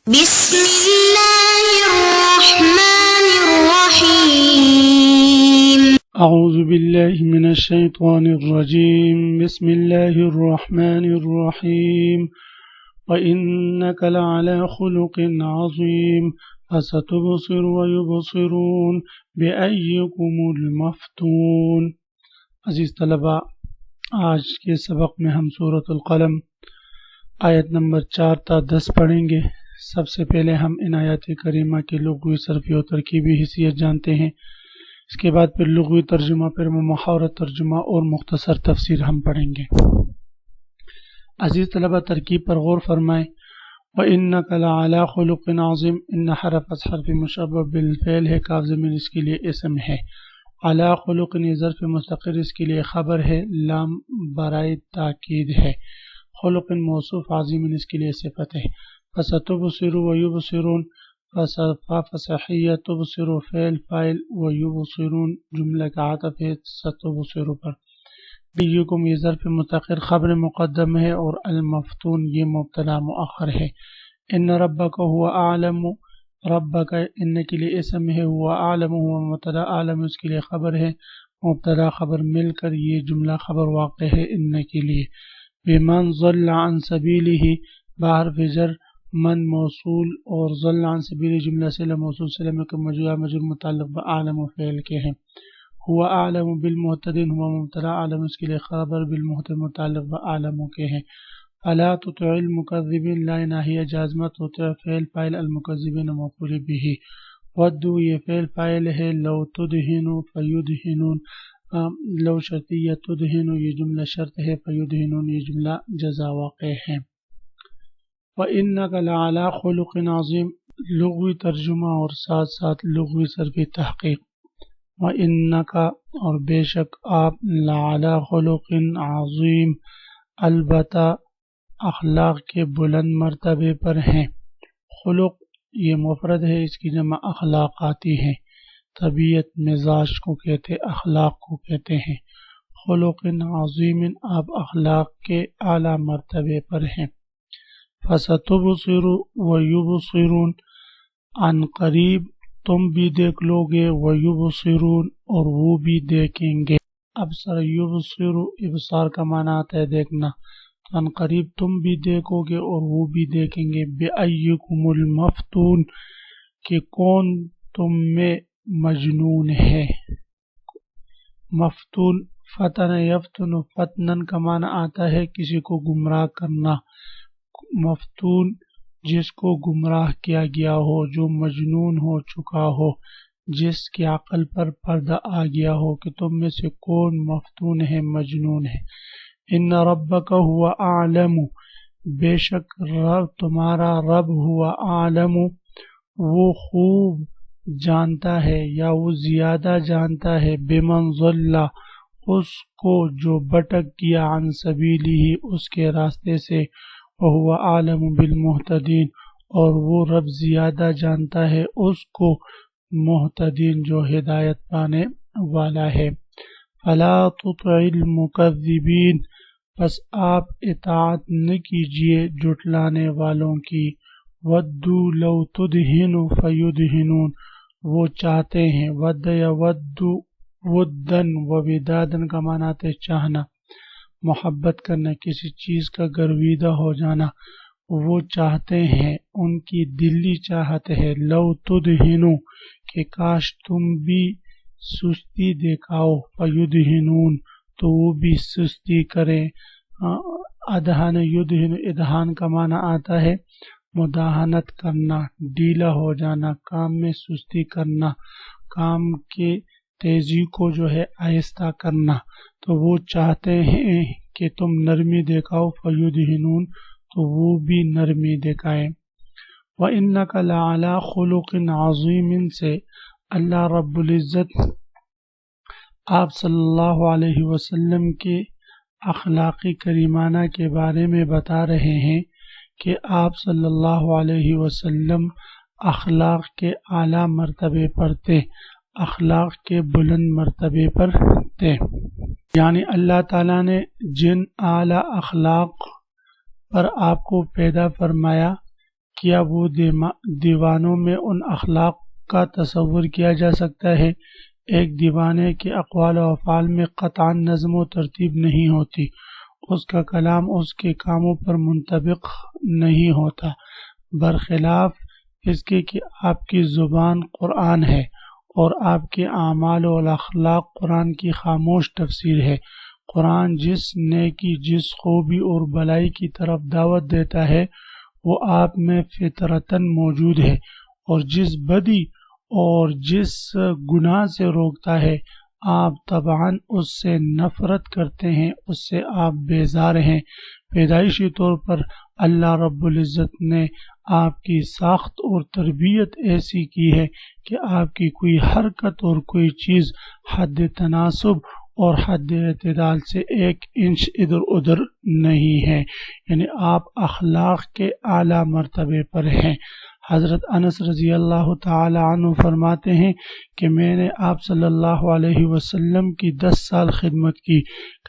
بسم اللہ الرحمن الرحیم اعوذ باللہ من الشیطان الرجیم بسم اللہ الرحمن الرحیم وَإِنَّكَ لَعَلَى خُلُقٍ عَظِيمٍ فَسَتُبْصِرُ وَيُبْصِرُونَ بِأَيِّكُمُ الْمَفْتُونُ۔ عزیز طلباء، آج کے سبق میں ہم سورۃ القلم آیت نمبر 4 تا 10 پڑھیں گے۔ سب سے پہلے ہم ان آیات کریمہ کے لغوی، صرفی اور ترکیبی حیثیت جانتے ہیں۔ اس کے بعد پھر لغوی ترجمہ، پھر محاورہ ترجمہ اور مختصر تفسیر ہم پڑھیں گے۔ عزیز طلبہ، ترکیب پر غور فرمائیں۔ وَإِنَّكَ لَعَلَى خُلُقٍ عَظِيمٍ، ان حرف حرف مشبہ بالفعل ہے، کاف ضمیر اس کے لیے اسم ہے۔ علی خلق یہ ظرف مستقر اس کے لیے خبر ہے، لام برائے تاکید ہے۔ خلق موصوف، عظیم اس کے لیے صفت ہے۔ فَسَتُبْصِرُ وَيُبْصِرُونَ، فصحیہ تبصر فعل فاعل، وَيُبْصِرُونَ جملہ کا عطف ہے ستبصر پر۔ بیکم یہ ظرف مستقر خبر مقدم ہے، اور المفتون یہ مبتدا مؤخر ہے۔ ان ربک هو اعلم، ربک ان کے لیے اسم ہے، هو اعلم هو مبتدا، عالم اس کے لیے خبر ہے، مبتدا خبر مل کر یہ جملہ خبر واقع ہے ان کے لیے۔ بمن ضل عن سبیلہ، بحرف جر من موصول، اور ضل عن سبیلہ جملہ صلہ موصول، صلہ میں مجرور متعلق بعالم و فعل کے ہیں۔ هو اعلم بالمہتدین، هو مبتدا، عالم اس کے لیے خبر، بالمہتدین متعلق بعالموں کے ہیں۔ فلا تطع المکذبین، لا ناہیہ جازمہ، تطع فعل فاعل، المکذبین مفعول به۔ ودوا یہ فعل فاعل ہے، لو تدہنوا فیدہنون، لو شرطیہ، تدہنوا یہ جملہ شرط ہے، فیدہنون یہ جملہ جزا واقع ہے۔ وَإِنَّكَ لَعَلَى خُلُقٍ عَظِيمٍ، لغوی ترجمہ اور ساتھ ساتھ لغوی صرفی تحقیق۔ وَإِنَّكَ اور بے شک آپ، لَعَلَى خُلُقٍ عَظِيمٍ البتہ اخلاق کے بلند مرتبے پر ہیں۔ خلق یہ مفرد ہے، اس کی جمع اخلاق آتی ہے۔ طبیعت، مزاج کو کہتے، اخلاق کو کہتے ہیں۔ خلق عظیم، آپ اخلاق کے اعلیٰ مرتبے پر ہیں۔ فَسَتُبْصِرُ وَيُبْصِرُونَ، عن قریب تم بھی دیکھ لو گے، وَيُبْصِرُونَ اور وہ بھی دیکھیں گے۔ ابصر یبصر، ابصار کا معنی آتا ہے دیکھنا، تو عن قریب تم بھی دیکھو گے اور وہ بھی دیکھیں گے۔ بِأَيِّكُمُ الْمَفْتُونُ، کہ کون تم میں مجنون ہے۔ مفتون، فتن یفتن، فتنن کا معنی آتا ہے کسی کو گمراہ کرنا۔ مفتون جس کو گمراہ کیا گیا ہو، جو مجنون ہو چکا ہو، جس کی عقل پر پردہ آ گیا ہو کہ تم میں سے کون مفتون ہے، مجنون ہے۔ ان ربک هو اعلم، بے شک رب تمہارا رب، ہوا عالم وہ خوب جانتا ہے یا وہ زیادہ جانتا ہے، بمن ضل اس کو جو بھٹک گیا، عن سبیلہ اس کے راستے سے، وہو عالم بالمہتدین اور وہ رب زیادہ جانتا ہے اس کو مہتدین جو ہدایت پانے والا ہے۔ فلا تطع المکذبین، پس آپ اطاعت نہ کیجیے جھٹلانے والوں کی۔ ودوا لو تدہن فیدہنون، وہ چاہتے ہیں، ود یا ود ودن و ودادن کا معنی ہے چاہنا، محبت کرنا، کسی چیز کا گرویدہ ہو جانا۔ وہ چاہتے ہیں، ان کی دلی چاہت ہے، لو تدہنو کہ کاش تم بھی سستی دکھاؤ، فیدہنون تو وہ بھی سستی کریں۔ ادہن یدہن، ادہان کا معنی آتا ہے مداہنت کرنا، ڈھیلا ہو جانا، کام میں سستی کرنا، کام کے تیزی کو جو ہے آہستہ کرنا۔ تو وہ چاہتے ہیں کہ تم نرمی دکھاؤ، فیدہنون تو وہ بھی نرمی دکھائیں۔ وَإِنَّكَ لَعَلَى خُلُقٍ عَظِيمٍ سے اللہ رب العزت آپ صلی اللہ علیہ وسلم کے اخلاقی کریمانہ کے بارے میں بتا رہے ہیں کہ آپ صلی اللہ علیہ وسلم اخلاق کے اعلیٰ مرتبے پر تھے، اخلاق کے بلند مرتبے پر تھے۔ یعنی اللہ تعالیٰ نے جن اعلیٰ اخلاق پر آپ کو پیدا فرمایا کیا وہ دیوانوں میں ان اخلاق کا تصور کیا جا سکتا ہے؟ ایک دیوانے کے اقوال و افعال میں قطعاً نظم و ترتیب نہیں ہوتی، اس کا کلام اس کے کاموں پر منطبق نہیں ہوتا، برخلاف اس کے کہ آپ کی زبان قرآن ہے اور آپ کے اعمال و اخلاق قرآن کی خاموش تفسیر ہے۔ قرآن جس نیکی، جس خوبی اور بلائی کی طرف دعوت دیتا ہے وہ آپ میں فطرتاً موجود ہے، اور جس بدی اور جس گناہ سے روکتا ہے آپ طبعاً اس سے نفرت کرتے ہیں، اس سے آپ بیزار ہیں۔ پیدائشی طور پر اللہ رب العزت نے آپ کی ساخت اور تربیت ایسی کی ہے کہ آپ کی کوئی حرکت اور کوئی چیز حد تناسب اور حد اعتدال سے 1 انچ ادھر ادھر نہیں ہے، یعنی آپ اخلاق کے اعلیٰ مرتبے پر ہیں۔ حضرت انس رضی اللہ تعالی عنہ فرماتے ہیں کہ میں نے آپ صلی اللہ علیہ وسلم کی 10 سال خدمت کی،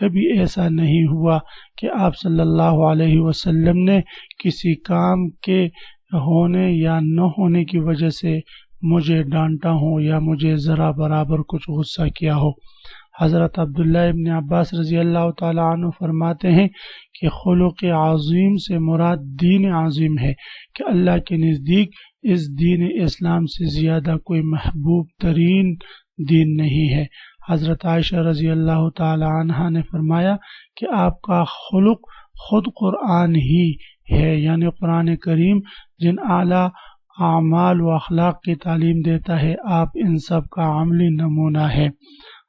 کبھی ایسا نہیں ہوا کہ آپ صلی اللہ علیہ وسلم نے کسی کام کے ہونے یا نہ ہونے کی وجہ سے مجھے ڈانٹا ہو یا مجھے ذرا برابر کچھ غصہ کیا ہو۔ حضرت عبداللہ ابن عباس رضی اللہ تعالی عنہ فرماتے ہیں کہ خلق عظیم سے مراد دین عظیم ہے، کہ اللہ کے نزدیک اس دین اسلام سے زیادہ کوئی محبوب ترین دین نہیں ہے۔ حضرت عائشہ رضی اللہ تعالی عنہا نے فرمایا کہ آپ کا خلق خود قرآن ہی ہے، یعنی قرآن کریم جن اعلیٰ اعمال و اخلاق کی تعلیم دیتا ہے، آپ ان سب کا عملی نمونہ ہے۔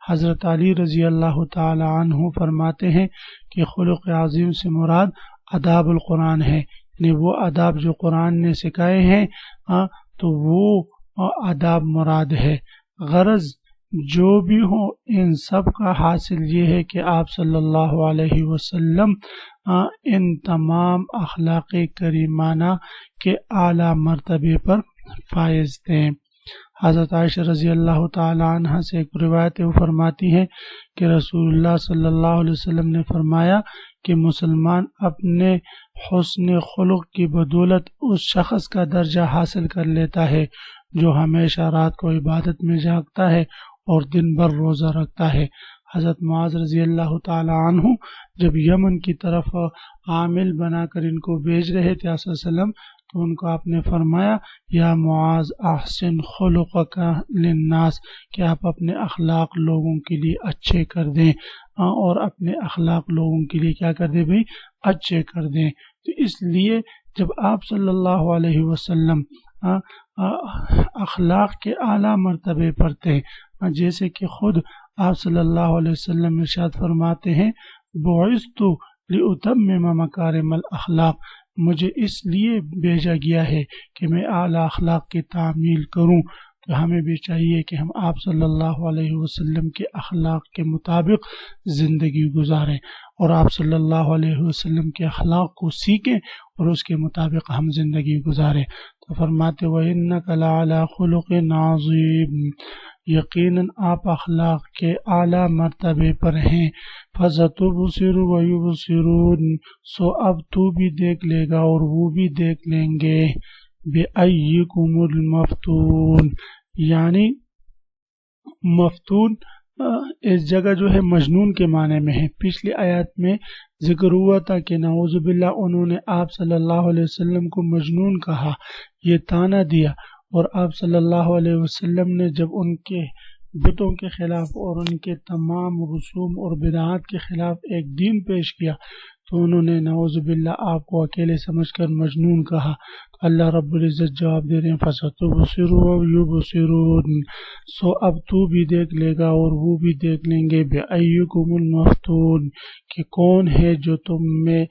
حضرت علی رضی اللہ تعالی عنہ فرماتے ہیں کہ خلق عظیم سے مراد آداب القرآن ہے، یعنی وہ آداب جو قرآن نے سکھائے ہیں تو وہ آداب مراد ہے۔ غرض جو بھی ہو ان سب کا حاصل یہ ہے کہ آپ صلی اللہ علیہ وسلم ان تمام اخلاق کریمانہ کے اعلیٰ مرتبے پر فائز تھے۔ حضرت عائشہ رضی اللہ تعالی عنہ سے ایک روایت وہ فرماتی ہے کہ رسول اللہ صلی اللہ علیہ وسلم نے فرمایا کہ مسلمان اپنے حسن خلق کی بدولت اس شخص کا درجہ حاصل کر لیتا ہے جو ہمیشہ رات کو عبادت میں جاگتا ہے اور دن بھر روزہ رکھتا ہے۔ حضرت معاذ رضی اللہ تعالی عنہ جب یمن کی طرف عامل بنا کر ان کو بھیج رہے تھے صلی اللہ علیہ وسلم، تو ان کو آپ نے فرمایا یا معاذ احسن خلقک للناس، کہ آپ اپنے اخلاق لوگوں کے لیے اچھے کر دیں، اور اپنے اخلاق لوگوں کے لیے کیا کر دیں بھائی، اچھے کر دیں۔ تو اس لیے جب آپ صلی اللہ علیہ وسلم اخلاق کے اعلیٰ مرتبے پر تھے، جیسے کہ خود آپ صلی اللہ علیہ وسلم ارشاد فرماتے ہیں بعثت لأتمم مکارم الاخلاق، مجھے اس لیے بھیجا گیا ہے کہ میں اعلیٰ اخلاق کی تعمیل کروں۔ تو ہمیں بھی چاہیے کہ ہم آپ صلی اللہ علیہ وسلم کے اخلاق کے مطابق زندگی گزاریں، اور آپ صلی اللہ علیہ وسلم کے اخلاق کو سیکھیں اور اس کے مطابق ہم زندگی گزاریں۔ تو فرماتے وَإِنَّكَ لَعَلَىٰ خُلُقٍ عَظِيمٍ، یقیناً آپ اخلاق کے اعلیٰ مرتبے پر ہیں۔ فَسَتُبْصِرُ وَيُبْصِرُونَ، سو اب تو بھی دیکھ لے گا اور وہ بھی دیکھ لیں گے۔ بِأَيِّكُمُ الْمَفْتُونُ، یعنی مفتون اس جگہ جو ہے مجنون کے معنی میں ہے۔ پچھلی آیات میں ذکر ہوا تھا کہ نعوذ باللہ انہوں نے آپ صلی اللہ علیہ وسلم کو مجنون کہا، یہ طعنہ دیا، اور آپ صلی اللہ علیہ وسلم نے جب ان کے بتوں کے خلاف اور ان کے تمام رسوم اور بدعات کے خلاف ایک دین پیش کیا تو انہوں نے نعوذ باللہ آپ کو اکیلے سمجھ کر مجنون کہا۔ تو اللہ رب العزت جواب دے رہے ہیں فَسَتُبْصِرُ وَيُبْصِرُونَ، سو اب تو بھی دیکھ لے گا اور وہ بھی دیکھ لیں گے۔ بِأَيِّكُمُ الْمَفْتُونُ، کہ کون ہے جو تم میں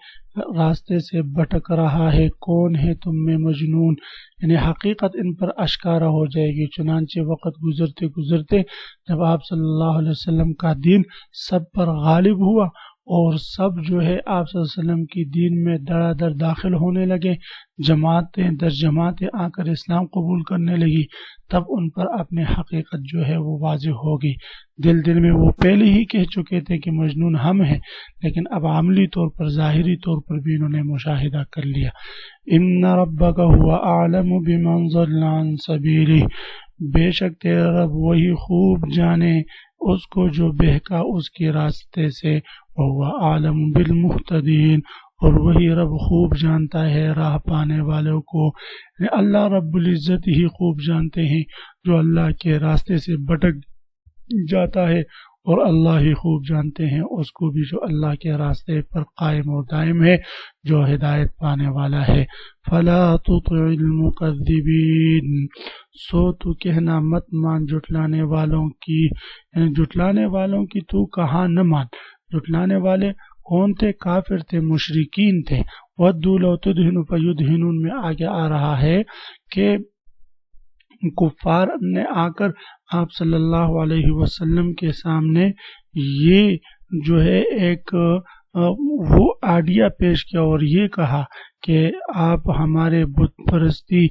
راستے سے بھٹک رہا ہے، کون ہے تم میں مجنون، یعنی حقیقت ان پر اشکارا ہو جائے گی۔ چنانچہ وقت گزرتے گزرتے جب آپ صلی اللہ علیہ وسلم کا دین سب پر غالب ہوا اور سب جو ہے آپ صلی اللہ علیہ وسلم کی دین میں دڑا در داخل ہونے لگے، جماعتیں در جماعتیں آ کر اسلام قبول کرنے لگی، تب ان پر اپنے حقیقت جو ہے وہ واضح ہوگی۔ دل میں وہ پہلے ہی کہہ چکے تھے کہ مجنون ہم ہیں، لیکن اب عملی طور پر ظاہری طور پر بھی انہوں نے مشاہدہ کر لیا۔ ان ربک هو اعلم بمن ضل عن سبیلہ، بے شک تیرا رب وہی خوب جانے اس کو جو بہکا اس کے راستے سے، وہو عالم بالمہتدین، اور وہی رب خوب جانتا ہے راہ پانے والوں کو۔ اللہ رب العزت ہی خوب جانتے ہیں جو اللہ کے راستے سے بھٹک جاتا ہے، اور اللہ ہی خوب جانتے ہیں اس کو بھی جو اللہ کے راستے پر قائم و دائم ہے، جو ہدایت پانے والا ہے۔ فلا تطع المکذبین، سو تو کہنا مت مان جھٹلانے والوں کی، یعنی جھٹلانے والوں کی تو کہاں نہ مان۔ جھٹلانے والے کون تھے؟ کافر تھے، مشرکین تھے۔ وَدُّوا لَوْ تُدْهِنُ فَيُدْهِنُونَ میں آگے آ رہا ہے کہ کفار نے آ کر آپ صلی اللہ علیہ وسلم کے سامنے یہ جو ہے ایک وہ آئیڈیا پیش کیا اور یہ کہا کہ آپ ہمارے بت پرستی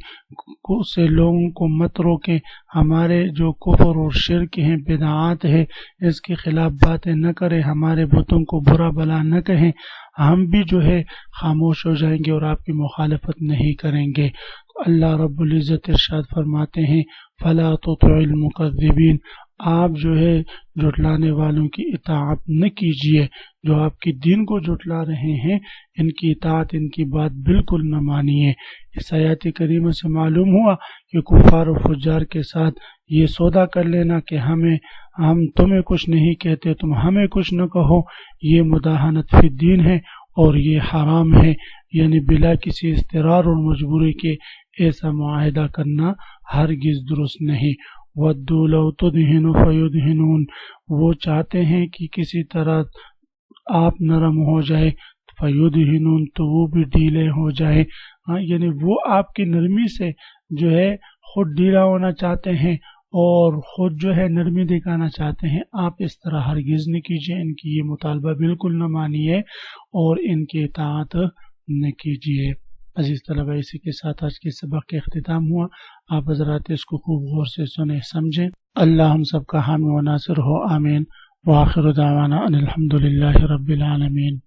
سے لوگوں کو مت روکیں، ہمارے جو کفر اور شرک ہیں، بدعات ہے، اس کے خلاف باتیں نہ کریں، ہمارے بتوں کو برا بلا نہ کہیں، ہم بھی جو ہے خاموش ہو جائیں گے اور آپ کی مخالفت نہیں کریں گے۔ اللہ رب العزت ارشاد فرماتے ہیں فلا تطع المکذبین، آپ جو ہے جھٹلانے والوں کی اطاعت نہ کیجیے، جو آپ کے دین کو جھٹلا رہے ہیں ان کی اطاعت، ان کی بات بالکل نہ مانیے۔ اس آیات کریمہ سے معلوم ہوا کہ کفار و فجار کے ساتھ یہ سودا کر لینا کہ ہم تمہیں کچھ نہیں کہتے، تم ہمیں کچھ نہ کہو، یہ مداہنت فی الدین ہے اور یہ حرام ہے، یعنی بلا کسی اضطرار اور مجبوری کے ایسا معاہدہ کرنا ہرگز درست نہیں۔ وَدُّوا لَوْ تُدْهِنُ فَيُدْهِنُونَ، وہ چاہتے ہیں کہ کسی طرح آپ نرم ہو جائے، فَيُدْهِنُونَ تو وہ بھی ڈھیلے ہو جائے، یعنی وہ آپ کی نرمی سے جو ہے خود ڈھیلا ہونا چاہتے ہیں اور خود جو ہے نرمی دکھانا چاہتے ہیں۔ آپ اس طرح ہرگز نہ کیجیے، ان کی یہ مطالبہ بالکل نہ مانیے اور ان کی اطاعت نہ کیجیے۔ عزیز طلبہ، اسی کے ساتھ آج کے سبق کے اختتام ہوا۔ آپ حضرات اس کو خوب غور سے سنیں سمجھیں۔ اللہ ہم سب کا حامی و ناصر ہو، آمین۔ وآخر دعوانا ان الحمد للہ رب العالمین۔